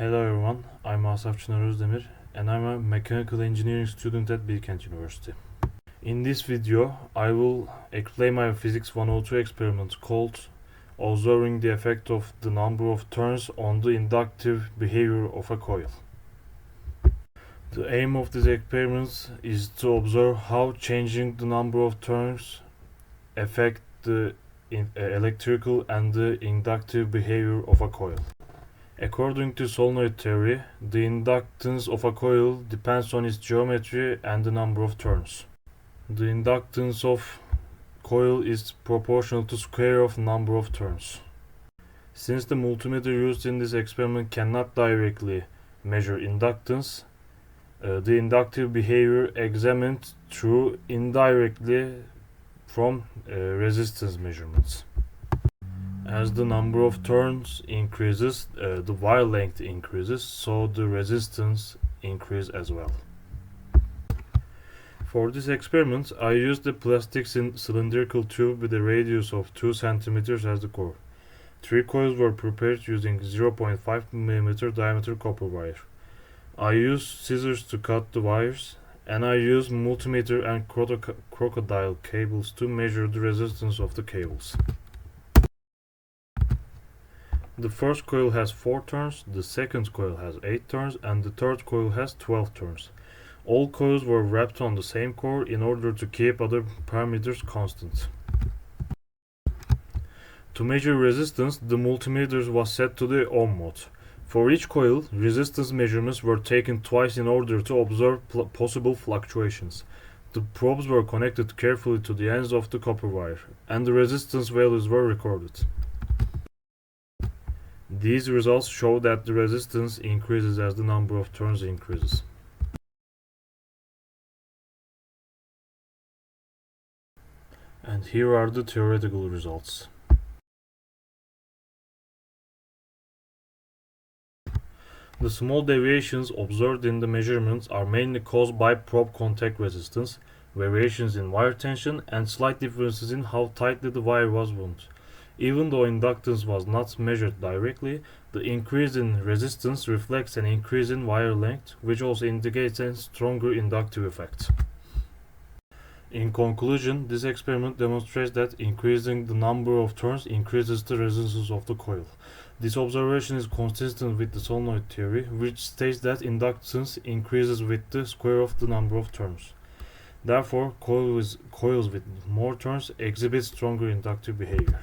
Hello everyone, I'm Asaf Çınar Özdemir and I'm a mechanical engineering student at Bilkent University. In this video, I will explain my Physics 102 experiment called Observing the Effect of the Number of Turns on the Inductive Behavior of a Coil. The aim of this experiment is to observe how changing the number of turns affect the electrical and the inductive behavior of a coil. According to solenoid theory, the inductance of a coil depends on its geometry and the number of turns. The inductance of coil is proportional to square of number of turns. Since the multimeter used in this experiment cannot directly measure inductance, the inductive behavior examined through indirectly from resistance measurements. As the number of turns increases, the wire length increases, so the resistance increases as well. For this experiment, I used a plastic cylindrical tube with a radius of 2 cm as the core. 3 coils were prepared using 0.5 mm diameter copper wire. I used scissors to cut the wires, and I used multimeter and crocodile cables to measure the resistance of the cables. The first coil has 4 turns, the second coil has 8 turns, and the third coil has 12 turns. All coils were wrapped on the same core in order to keep other parameters constant. To measure resistance, the multimeter was set to the ohm mode. For each coil, resistance measurements were taken twice in order to observe possible fluctuations. The probes were connected carefully to the ends of the copper wire, and the resistance values were recorded. These results show that the resistance increases as the number of turns increases. And here are the theoretical results. The small deviations observed in the measurements are mainly caused by probe contact resistance, variations in wire tension, and slight differences in how tightly the wire was wound. Even though inductance was not measured directly, the increase in resistance reflects an increase in wire length, which also indicates a stronger inductive effect. In conclusion, this experiment demonstrates that increasing the number of turns increases the resistance of the coil. This observation is consistent with the solenoid theory, which states that inductance increases with the square of the number of turns. Therefore, coils with more turns exhibit stronger inductive behavior.